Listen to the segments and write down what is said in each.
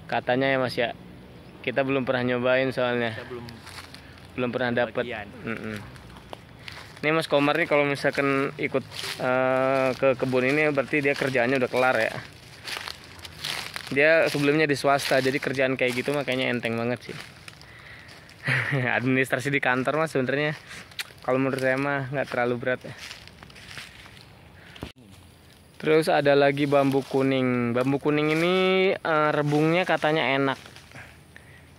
Katanya ya Mas ya. Kita belum pernah nyobain soalnya. Kita Belum pernah dapet. bagian. Ini Mas Komar nih kalau misalkan ikut ke kebun ini berarti dia kerjaannya udah kelar ya. Dia sebelumnya di swasta, jadi kerjaan kayak gitu makanya enteng banget sih. Administrasi di kantor Mas sebenarnya kalau menurut saya mah nggak terlalu berat ya. Terus ada lagi bambu kuning. Bambu kuning ini rebungnya katanya enak.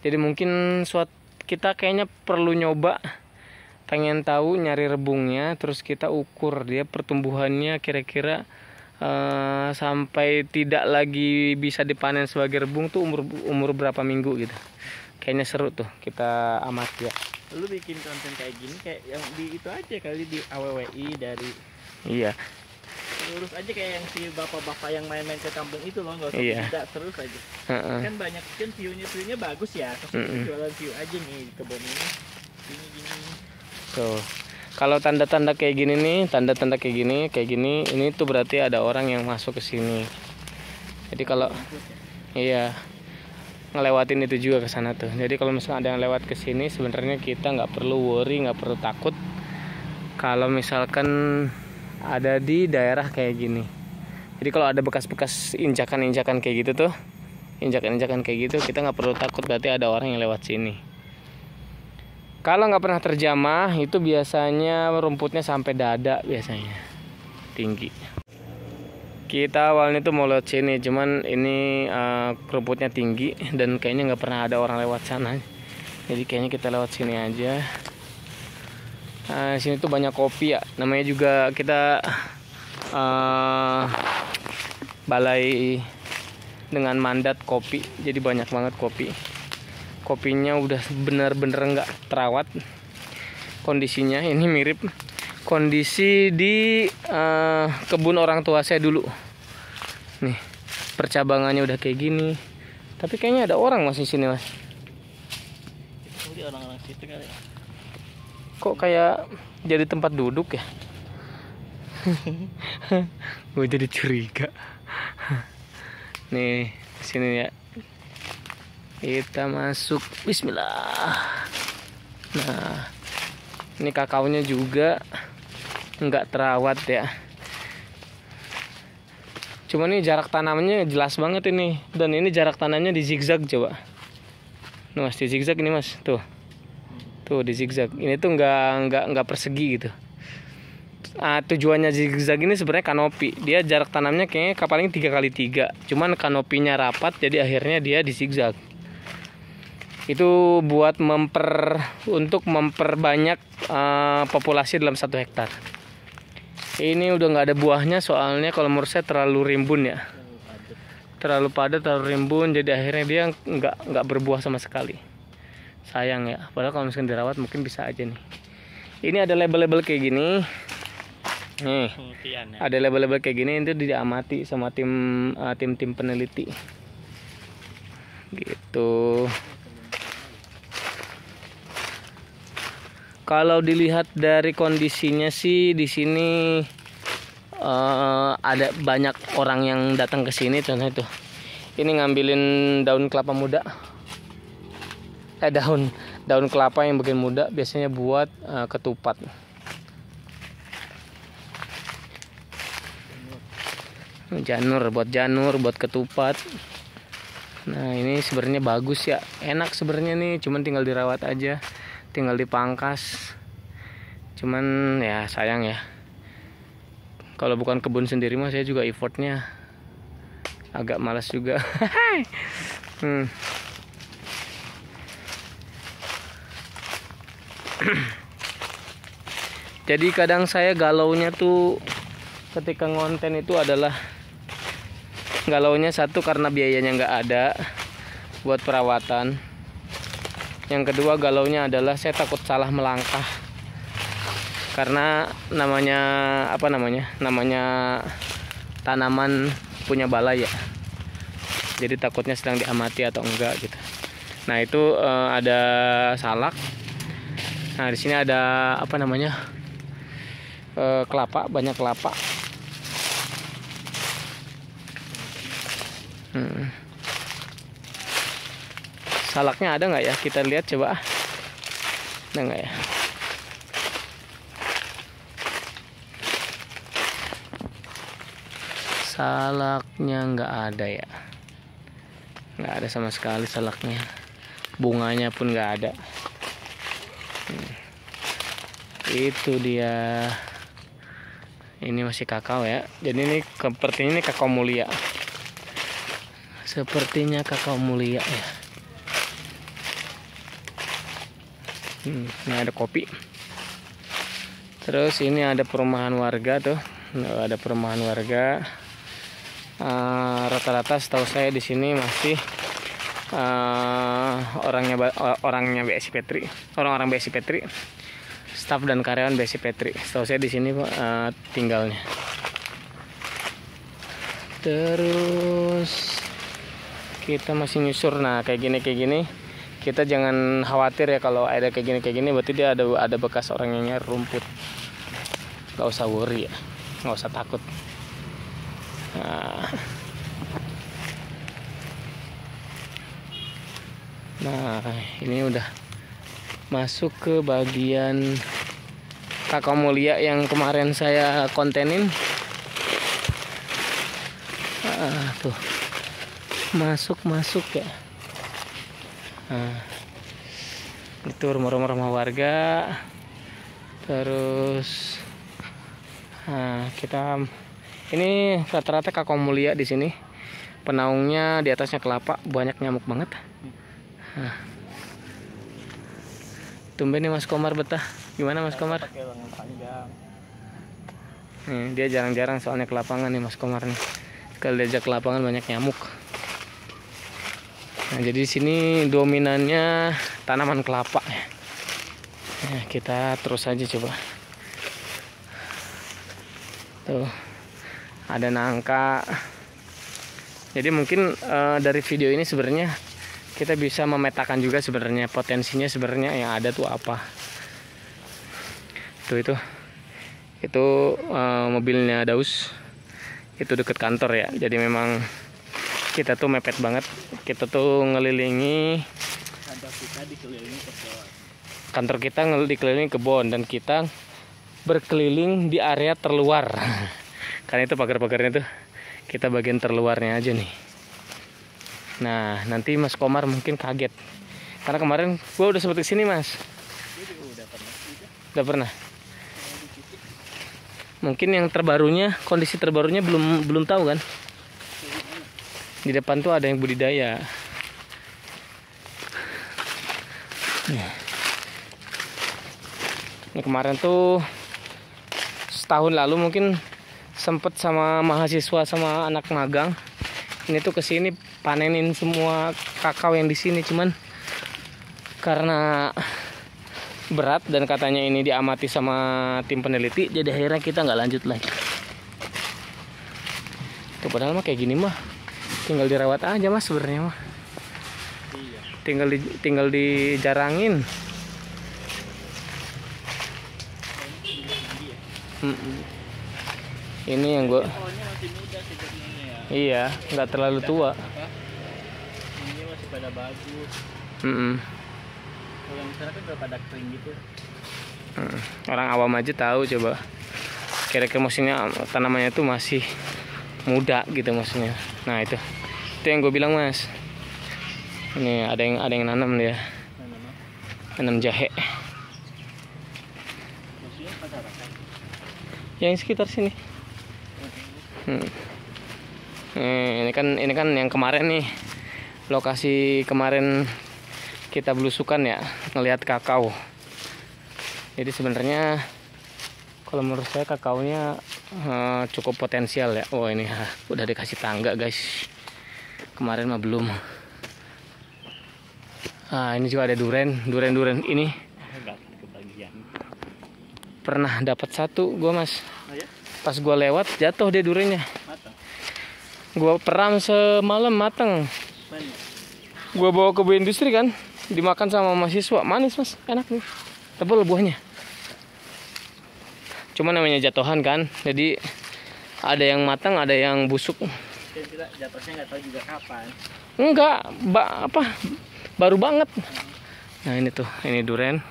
Jadi mungkin kita kayaknya perlu nyoba. Pengen tahu nyari rebungnya, terus kita ukur dia pertumbuhannya kira-kira sampai tidak lagi bisa dipanen sebagai rebung tuh umur berapa minggu gitu. Kayaknya seru tuh kita amati ya. Lu bikin konten kayak gini kayak yang di itu aja kali di AWWI dari. Iya. Lurus aja kayak yang si bapak-bapak yang main-main ke kampung itu loh, nggak usah Iya. tidak terus aja. Kan banyak kan view-nya bagus ya, terus jualan view aja nih di kebun ini. Gini. Tuh. Kalau tanda-tanda kayak gini nih, tanda-tanda kayak gini, ini tuh berarti ada orang yang masuk ke sini. Jadi kalau iya ngelewatin itu juga ke sana tuh. Jadi kalau misalnya ada yang lewat ke sini, sebenarnya kita nggak perlu worry, nggak perlu takut. Kalau misalkan ada di daerah kayak gini. Jadi kalau ada bekas-bekas injakan-injakan kayak gitu tuh, injakan-injakan kayak gitu, kita nggak perlu takut berarti ada orang yang lewat sini. Kalau nggak pernah terjamah, itu biasanya rumputnya sampai dada biasanya, tinggi. Kita awalnya tuh mau lewat sini, cuman ini rumputnya tinggi dan kayaknya nggak pernah ada orang lewat sana. Jadi kayaknya kita lewat sini aja. Sini tuh banyak kopi ya, namanya juga kita balai dengan mandat kopi, jadi banyak banget kopi. Kopinya udah bener-bener nggak terawat kondisinya. Ini mirip kondisi di kebun orang tua saya dulu. Nih percabangannya udah kayak gini, tapi kayaknya ada orang masih sini Mas. Mungkin orang-orang situ kali ya. Kok kayak jadi tempat duduk ya? Gue jadi curiga. Nih sini ya. Kita masuk. Bismillah. Nah, ini kakaonya juga nggak terawat ya. Cuma ini jarak tanamnya jelas banget ini. Dan ini jarak tanamnya di zigzag coba. Nih Mas, di zigzag ini Mas, tuh. Tuh di zigzag. Ini tuh nggak persegi gitu. Tujuannya zigzag ini sebenarnya kanopi. Dia jarak tanamnya kayaknya paling 3x3. Cuman kanopinya rapat, jadi akhirnya dia di zigzag. Itu buat untuk memperbanyak populasi dalam 1 hektar. Ini udah nggak ada buahnya soalnya kalau menurut saya terlalu rimbun ya. Terlalu padat, terlalu rimbun, jadi akhirnya dia nggak berbuah sama sekali. Sayang ya, padahal kalau misalkan dirawat mungkin bisa aja nih. Ini ada label-label kayak gini. Nih, ada label-label kayak gini, itu diamati sama tim peneliti. Gitu. Kalau dilihat dari kondisinya sih di sini ada banyak orang yang datang ke sini. Contohnya itu, ini ngambilin daun kelapa muda, daun kelapa yang bagian muda biasanya buat ketupat. Janur buat ketupat. Nah ini sebenarnya bagus ya, enak sebenarnya nih, cuman tinggal dirawat aja. Tinggal dipangkas. Cuman ya sayang ya. Kalau bukan kebun sendiri mah saya juga effortnya agak malas juga. Jadi kadang saya galaunya tuh ketika ngonten itu adalah galaunya satu karena biayanya nggak ada buat perawatan. Yang kedua galaunya adalah saya takut salah melangkah. Karena namanya tanaman punya balai ya. Jadi takutnya sedang diamati atau enggak gitu. Nah, itu ada salak. Nah, di sini ada kelapa, banyak kelapa. salaknya ada nggak ya? Kita lihat coba. Ada nggak ya? Salaknya nggak ada ya. Nggak ada sama sekali salaknya. Bunganya pun nggak ada. Itu dia. Ini masih kakao ya. Jadi ini sepertinya ini kakao mulia. Sepertinya kakao mulia ya. Ini ada kopi. Terus ini ada perumahan warga tuh. Ada perumahan warga. Rata-rata setahu saya di sini masih orangnya BSI Petri, orang-orang BSI Petri, staf dan karyawan BSI Petri. Setahu saya di sini tinggalnya. Terus kita masih nyusur. Nah kayak gini kita jangan khawatir ya kalau ada kayak gini berarti dia ada bekas orang yang nyari rumput. Gak usah worry ya, gak usah takut. Nah ini udah masuk ke bagian kakao mulia yang kemarin saya kontenin. Tuh masuk ya. Itu rumah-rumah warga. Terus kita ini rata-rata kakao mulia di sini. Penaungnya di atasnya kelapa, banyak nyamuk banget. Tumben nih Mas Komar betah. Gimana Mas Komar? Pakai lengan panjang. Dia jarang-jarang soalnya ke lapangan nih Mas Komar nih. Kalau diajak ke lapangan banyak nyamuk. Nah, jadi di sini dominannya tanaman kelapa ya. Nah, kita terus aja coba. Tuh. Ada nangka. Jadi mungkin dari video ini sebenarnya kita bisa memetakan juga sebenarnya potensinya sebenarnya yang ada tuh apa. Itu mobilnya Daus. Itu deket kantor ya. Jadi memang kita tuh mepet banget. Kita tuh ngelilingi kantor kita dikelilingi kebun dan kita berkeliling di area terluar. Karena itu pagar-pagarnya tuh kita bagian terluarnya aja nih. Nah nanti Mas Komar mungkin kaget karena kemarin gua udah sempet kesini Mas. Udah pernah. Mungkin yang terbarunya, kondisi terbarunya belum tahu kan. Di depan tuh ada yang budidaya. Ini kemarin tuh setahun lalu mungkin sempet sama mahasiswa sama anak magang. Ini tuh kesini panenin semua kakao yang di sini, cuman karena berat dan katanya ini diamati sama tim peneliti, jadi akhirnya kita nggak lanjut lagi. Tuh padahal mah kayak gini mah tinggal dirawat aja Mas sebenarnya mah. Tinggal dijarangin. Ini yang gue. Iya, nggak terlalu tua. Ini masih pada bagus. Kalau yang sana kan udah pada kering gitu. Orang awam aja tahu coba. Kira-kira maksudnya tanamannya tuh masih muda gitu maksudnya. Nah itu yang gue bilang Mas. Ini ada yang nanam dia. Nanam jahe. Maksudnya masyarakat. Yang sekitar sini. Ini kan yang kemarin nih. Lokasi kemarin kita belusukan ya, ngelihat kakao. Jadi sebenarnya kalau menurut saya kakaonya cukup potensial ya. Oh ini udah dikasih tangga guys. Kemarin mah belum. Ini juga ada duren ini. Pernah dapat satu gua Mas. Oh, ya? Pas gua lewat jatuh deh durennya. Gua peram semalam mateng. Gua bawa ke Bu Industri kan. Dimakan sama mahasiswa, manis Mas, enak nih, tebal buahnya. Cuma namanya jatuhan kan, jadi ada yang matang, ada yang busuk. Kita jatuhnya nggak tahu juga kapan. Enggak, baru banget. Nah ini tuh, ini duren.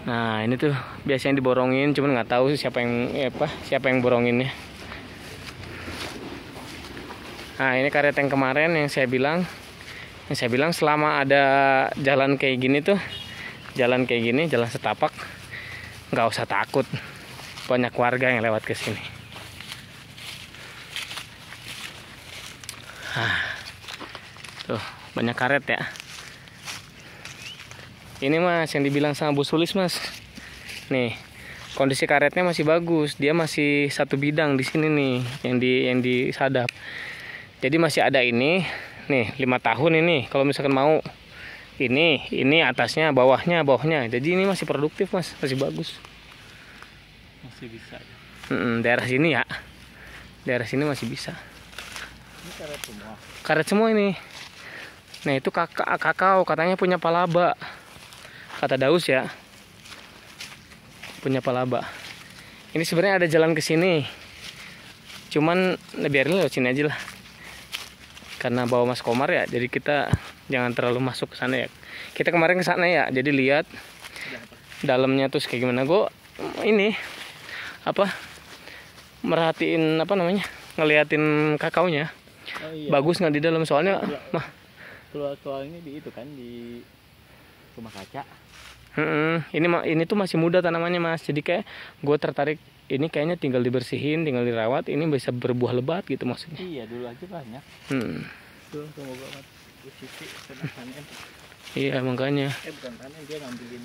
Nah ini tuh biasanya diborongin, cuman nggak tahu siapa yang boronginnya. Nah ini karet yang kemarin yang saya bilang selama ada jalan kayak gini tuh, jalan setapak, nggak usah takut, banyak warga yang lewat ke sini. Tuh banyak karet ya. Ini mas yang dibilang sama Bu Sulis mas. Nih kondisi karetnya masih bagus, dia masih satu bidang di sini nih, yang disadap. Jadi masih ada ini, nih 5 tahun ini. Kalau misalkan mau ini atasnya, bawahnya. Jadi ini masih produktif mas, masih bagus. Masih bisa. Daerah sini ya, daerah sini masih bisa. Ini karet semua. Karet semua ini. Nah itu kakao katanya punya Palaba. Kata Daus ya, punya Palaba. Ini sebenarnya ada jalan ke sini, cuman biarin lewat sini aja lah. Karena bawa Mas Komar ya, jadi kita jangan terlalu masuk ke sana ya. Kita kemarin ke sana ya, jadi lihat dalamnya tuh kayak gimana. Gue ini merhatiin ngeliatin kakaonya. Oh, iya. Bagus nggak di dalam, soalnya keluar ini di itu kan di rumah kaca. Ini tuh masih muda tanamannya mas, jadi kayak gue tertarik. Ini kayaknya tinggal dibersihin, tinggal dirawat, ini bisa berbuah lebat gitu maksudnya. Iya dulu aja banyak. Tuh semoga mat Sisi kena panen. Iya makanya. Bukan panen, dia ngambilin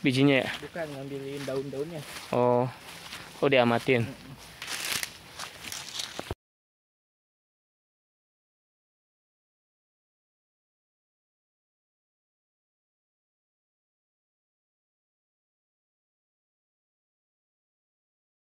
Bijinya ya? bukan, ngambilin daun-daunnya. Oh diamatin.